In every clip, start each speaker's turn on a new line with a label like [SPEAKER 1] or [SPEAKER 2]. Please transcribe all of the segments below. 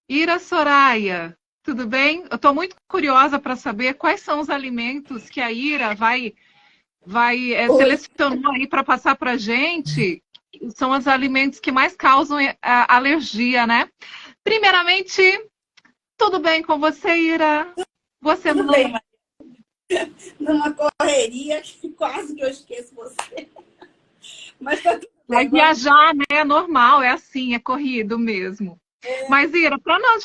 [SPEAKER 1] Ira Soraya, tudo bem? Eu estou muito curiosa para saber quais são os alimentos que a Ira vai
[SPEAKER 2] Oi.
[SPEAKER 1] selecionou aí para passar para a gente. São os alimentos que mais causam alergia, né? Primeiramente, tudo bem com você, Ira? Boa
[SPEAKER 2] Tudo
[SPEAKER 1] semana.
[SPEAKER 2] bem, mas numa correria que quase que eu esqueço você. Mas tá tudo
[SPEAKER 1] Vai
[SPEAKER 2] bem, vamos.
[SPEAKER 1] viajar, né? É normal, é assim, é corrido mesmo. Mas, Ira, para não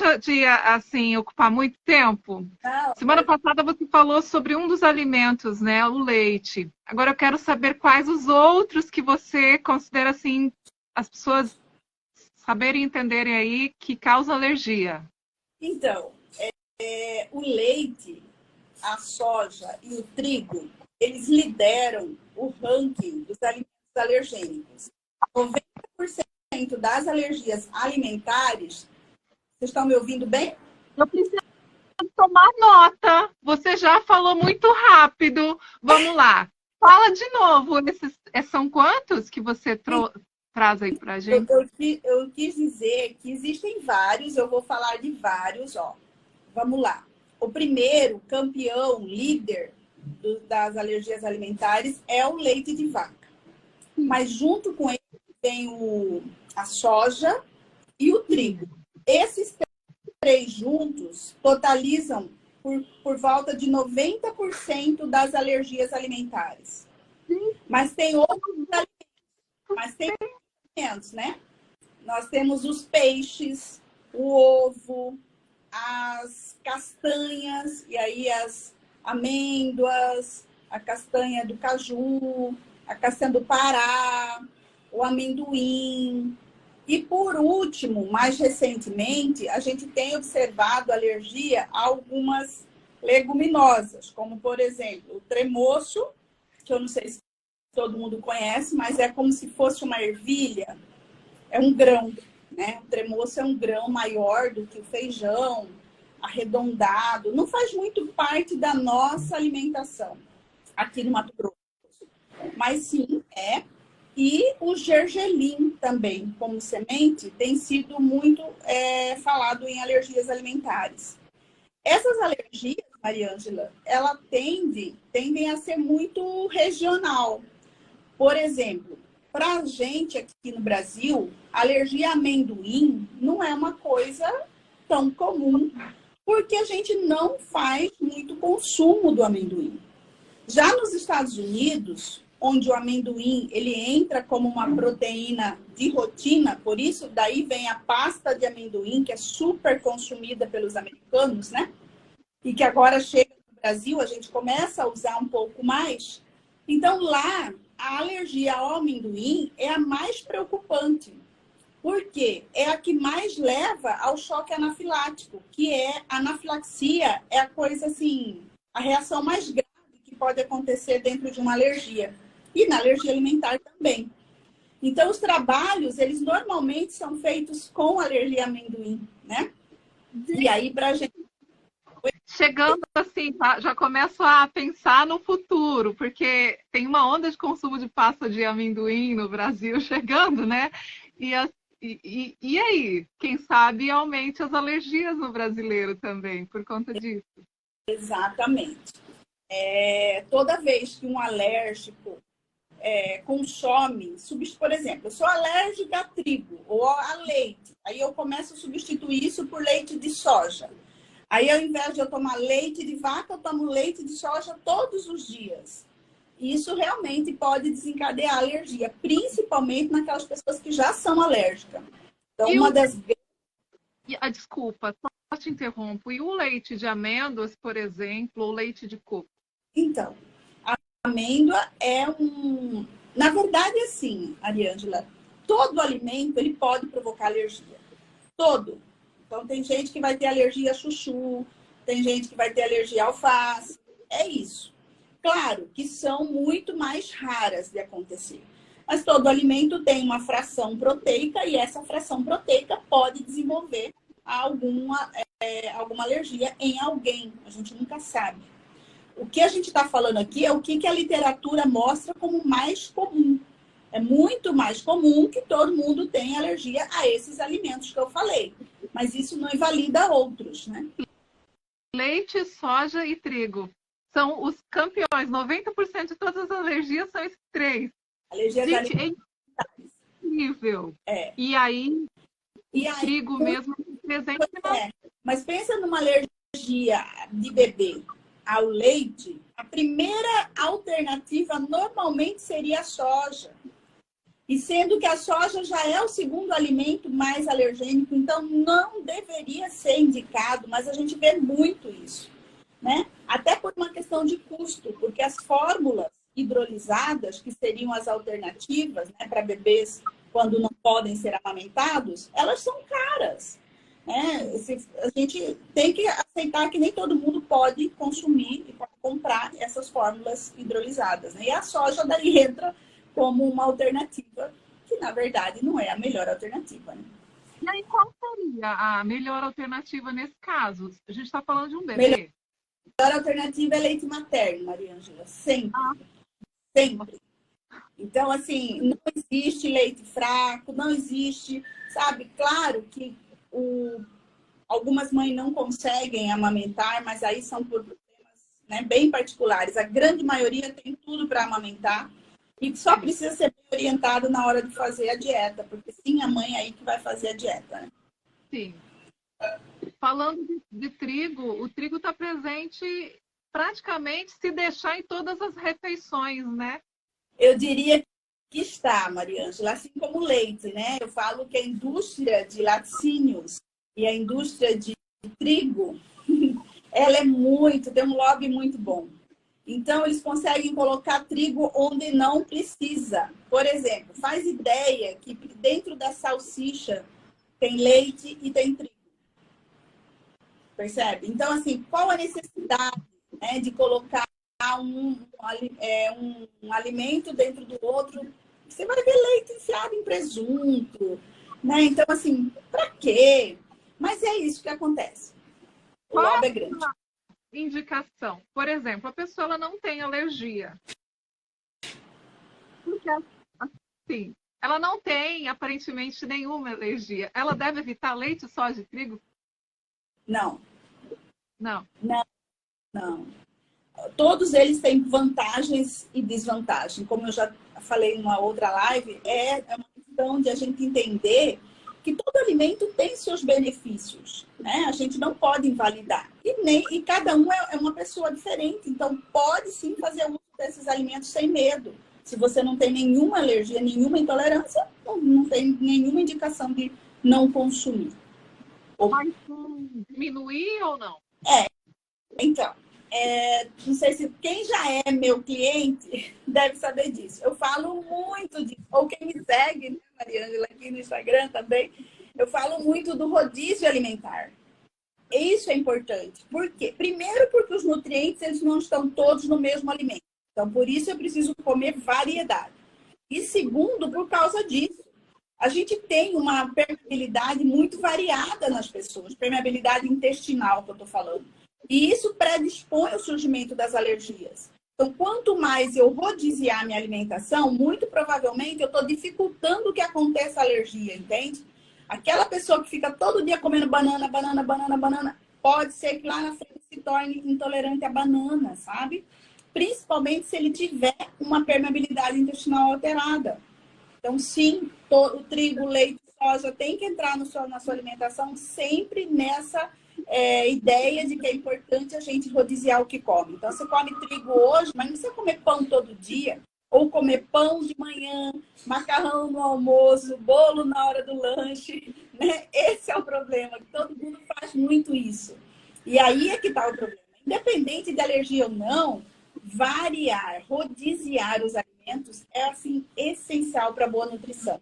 [SPEAKER 1] assim, ocupar muito tempo,
[SPEAKER 2] Não,
[SPEAKER 1] semana passada você falou sobre um dos alimentos, né? O leite. Agora eu quero saber quais os outros que você considera assim, as pessoas saberem entenderem aí que causam alergia.
[SPEAKER 2] então, o leite, a soja e o trigo, eles lideram o ranking dos alimentos alergênicos. 90% das alergias alimentares, vocês estão me ouvindo bem?
[SPEAKER 1] Eu preciso tomar nota. Você já falou muito rápido. Vamos lá. Fala de novo. São quantos que você traz aí pra
[SPEAKER 2] Eu,
[SPEAKER 1] gente?
[SPEAKER 2] eu, eu quis dizer que existem vários, eu vou falar de vários, ó. Vamos lá. O primeiro campeão, líder das alergias alimentares é o leite de vaca. Mas junto com ele tem a soja e o trigo. Esses três juntos totalizam por volta de 90% das alergias alimentares. Mas tem outros alimentos, né? Nós temos os peixes, o ovo, as castanhas, e aí as amêndoas, a castanha do caju, a castanha do Pará, o amendoim. E por último, mais recentemente, a gente tem observado alergia a algumas leguminosas, como por exemplo, o tremoço, que eu não sei se todo mundo conhece, mas é como se fosse uma ervilha, é um grão, né? O tremoço é um grão maior do que o feijão, arredondado, não faz muito parte da nossa alimentação aqui no Mato Grosso, mas sim é. E o gergelim também, como semente, tem sido muito falado em alergias alimentares. Essas alergias, Mariângela, elas tendem a ser muito regional. Por exemplo, para a gente aqui no Brasil, alergia a amendoim não é uma coisa tão comum, porque a gente não faz muito consumo do amendoim. Já nos Estados Unidos, onde o amendoim ele entra como uma proteína de rotina, por isso daí vem a pasta de amendoim, que é super consumida pelos americanos, né? E que agora chega no Brasil, a gente começa a usar um pouco mais. Então lá, a alergia ao amendoim é a mais preocupante. Por quê? É a que mais leva ao choque anafilático, que é a anafilaxia, é a coisa assim, a reação mais grave que pode acontecer dentro de uma alergia. E na alergia alimentar também. Então, os trabalhos, eles normalmente são feitos com alergia a amendoim, né? E aí, pra gente...
[SPEAKER 1] Chegando assim, tá? Já começo a pensar no futuro, porque tem uma onda de consumo de pasta de amendoim no Brasil chegando, né? E aí? Quem sabe aumente as alergias no brasileiro também, por conta disso.
[SPEAKER 2] Exatamente. Toda vez que um alérgico consome, por exemplo, eu sou alérgica a trigo ou a leite, aí eu começo a substituir isso por leite de soja. Aí, ao invés de eu tomar leite de vaca, eu tomo leite de soja todos os dias. Isso realmente pode desencadear alergia, principalmente naquelas pessoas que já são alérgicas. Então,
[SPEAKER 1] E
[SPEAKER 2] uma das...
[SPEAKER 1] desculpa, só te interrompo. E o leite de amêndoas, por exemplo, ou leite de coco?
[SPEAKER 2] Então, a amêndoa é um... Na verdade, assim, Ariângela, todo alimento ele pode provocar alergia. Todo. Então, tem gente que vai ter alergia a chuchu, tem gente que vai ter alergia a alface. É isso. Claro que são muito mais raras de acontecer. Mas todo alimento tem uma fração proteica e essa fração proteica pode desenvolver alguma alergia em alguém. A gente nunca sabe. O que a gente está falando aqui é o que a literatura mostra como mais comum. É muito mais comum que todo mundo tenha alergia a esses alimentos que eu falei. mas isso não invalida outros, né?
[SPEAKER 1] Leite, soja e trigo são os campeões. 90% de todas as alergias são esses três.
[SPEAKER 2] Alergias
[SPEAKER 1] Gente,
[SPEAKER 2] alimentares.
[SPEAKER 1] é incrível.
[SPEAKER 2] É.
[SPEAKER 1] E aí,
[SPEAKER 2] E
[SPEAKER 1] o
[SPEAKER 2] aí,
[SPEAKER 1] trigo mesmo presente.
[SPEAKER 2] mas pensa numa alergia de bebê ao leite, a primeira alternativa normalmente seria a soja. E sendo que a soja já é o segundo alimento mais alergênico, então não deveria ser indicado, mas a gente vê muito isso, né? Até por uma questão de custo, porque as fórmulas hidrolisadas, que seriam as alternativas, né, para bebês quando não podem ser amamentados, elas são caras, né? A gente tem que aceitar que nem todo mundo pode consumir e pode comprar essas fórmulas hidrolisadas, né? E a soja daí entra como uma alternativa, que na verdade não é a melhor alternativa, né?
[SPEAKER 1] E aí, qual seria a melhor alternativa nesse caso? A gente está falando de um bebê.
[SPEAKER 2] A melhor alternativa é leite materno, Mariângela, sempre. Sempre. Então, assim, não existe leite fraco, não existe, sabe? Claro que algumas mães não conseguem amamentar, mas aí são por problemas, né, bem particulares. A grande maioria tem tudo para amamentar e só precisa ser bem orientado na hora de fazer a dieta, porque sim, a mãe aí que vai fazer a dieta, né?
[SPEAKER 1] Sim. Falando de trigo, o trigo está presente praticamente, se deixar, em todas as refeições, né?
[SPEAKER 2] Eu diria que está, Mariângela, assim como o leite, né? Eu falo que a indústria de laticínios e a indústria de trigo, ela tem um lobby muito bom. Então, eles conseguem colocar trigo onde não precisa. Por exemplo, faz ideia que dentro da salsicha tem leite e tem trigo. Percebe? Então, assim, qual a necessidade, né, de colocar um alimento dentro do outro? Você vai ver leite enfiado em presunto, né? Então, assim, para quê? Mas é isso que acontece. O lobby é grande.
[SPEAKER 1] Indicação. Por exemplo, a pessoa ela não tem alergia. Porque, assim, ela não tem aparentemente nenhuma alergia. Ela deve evitar leite, soja e trigo?
[SPEAKER 2] Não.
[SPEAKER 1] Não.
[SPEAKER 2] Não, não. Todos eles têm vantagens e desvantagens. Como eu já falei em uma outra live, é uma questão de a gente entender que todo alimento tem seus benefícios, né? A gente não pode invalidar. E cada um é uma pessoa diferente, então pode sim fazer uso desses alimentos sem medo. Se você não tem nenhuma alergia, nenhuma intolerância, não tem nenhuma indicação de não consumir.
[SPEAKER 1] Mas diminuir ou não?
[SPEAKER 2] Então, não sei se quem já é meu cliente deve saber disso. Eu falo muito disso. Ou quem me segue, né, Mariângela, aqui no Instagram também, eu falo muito do rodízio alimentar. Isso é importante. Por quê? Primeiro, porque os nutrientes eles não estão todos no mesmo alimento. Então, por isso eu preciso comer variedade. E segundo, por causa disso. A gente tem uma permeabilidade muito variada nas pessoas, permeabilidade intestinal que eu estou falando. E isso predispõe ao surgimento das alergias. Então, quanto mais eu rodiziar minha alimentação, muito provavelmente eu estou dificultando que aconteça a alergia, entende? Aquela pessoa que fica todo dia comendo banana, banana, banana, banana, pode ser que lá na frente se torne intolerante à banana, sabe? Principalmente se ele tiver uma permeabilidade intestinal alterada. Então, sim, o trigo, leite, soja tem que entrar na sua alimentação sempre nessa ideia de que é importante a gente rodiziar o que come. Então, você come trigo hoje, mas não precisa comer pão todo dia, ou comer pão de manhã, macarrão no almoço, bolo na hora do lanche, né? Esse é o problema, que todo mundo faz muito isso. E aí é que está o problema. Independente de alergia ou não, variar, rodiziar os alimentos é, assim, essencial para a boa nutrição.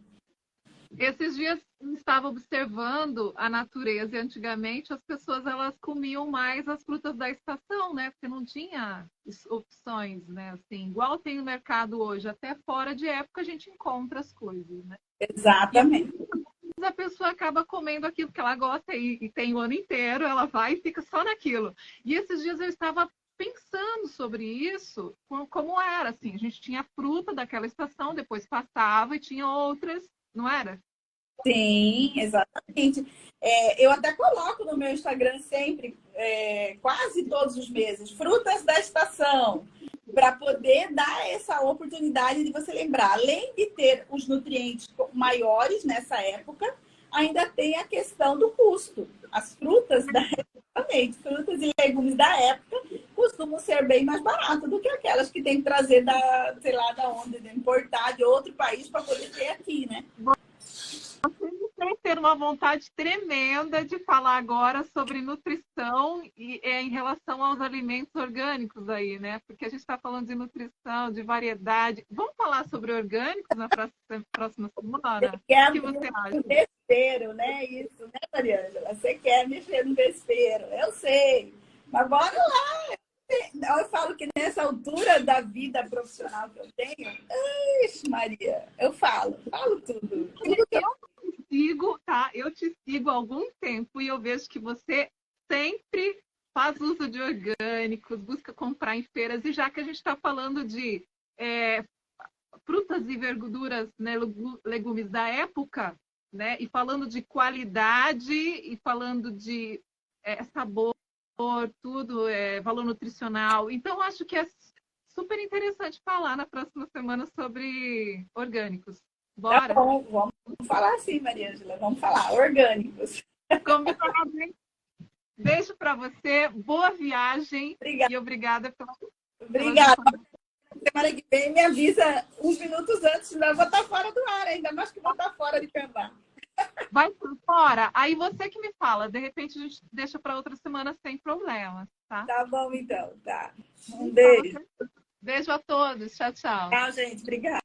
[SPEAKER 1] Esses dias eu estava observando a natureza e antigamente as pessoas elas comiam mais as frutas da estação, né? Porque não tinha opções, né? Assim, igual tem no mercado hoje, até fora de época a gente encontra as coisas, né?
[SPEAKER 2] Exatamente.
[SPEAKER 1] E a pessoa acaba comendo aquilo que ela gosta e tem o ano inteiro, ela vai e fica só naquilo. E esses dias eu estava pensando sobre isso, como era, assim, a gente tinha fruta daquela estação, depois passava e tinha outras, não era?
[SPEAKER 2] Sim, exatamente. Eu até coloco no meu Instagram sempre, quase todos os meses, frutas da estação, para poder dar essa oportunidade de você lembrar. Além de ter os nutrientes maiores nessa época, ainda tem a questão do custo. As frutas exatamente, frutas e legumes da época costumam ser bem mais baratas do que aquelas que tem que trazer da, sei lá, da onde, de importar de outro país para poder ter aqui, né?
[SPEAKER 1] Sem ter uma vontade tremenda de falar agora sobre nutrição e em relação aos alimentos orgânicos aí, né? Porque a gente está falando de nutrição, de variedade. Vamos falar sobre orgânicos na próxima semana? O que você acha?
[SPEAKER 2] Um vespeiro, né? Isso, né, Mariângela? Você quer mexer no vespeiro, eu sei. Mas bora lá! Eu falo que nessa altura da vida profissional que eu tenho, ixi, Maria, eu falo tudo. Tudo que eu
[SPEAKER 1] Sigo, tá? Eu te sigo há algum tempo e eu vejo que você sempre faz uso de orgânicos, busca comprar em feiras. E já que a gente está falando de frutas e verduras, né, legumes da época, né, e falando de qualidade e falando de sabor, tudo, valor nutricional. Então, acho que é super interessante falar na próxima semana sobre orgânicos.
[SPEAKER 2] Tá
[SPEAKER 1] Bora?
[SPEAKER 2] bom, vamos falar assim, Mariângela, vamos falar, orgânicos.
[SPEAKER 1] Combinado, hein? Beijo para você, boa viagem
[SPEAKER 2] Obrigada.
[SPEAKER 1] e obrigada pela.
[SPEAKER 2] Obrigada. Semana que vem me avisa uns minutos antes, senão eu vou estar fora do ar, ainda mais que vou estar fora de Canadá.
[SPEAKER 1] Vai por fora? Aí você que me fala, de repente a gente deixa para outra semana sem problemas, tá?
[SPEAKER 2] Tá bom, então, tá. Um beijo.
[SPEAKER 1] Beijo a todos, tchau, tchau.
[SPEAKER 2] Tchau, gente, obrigada.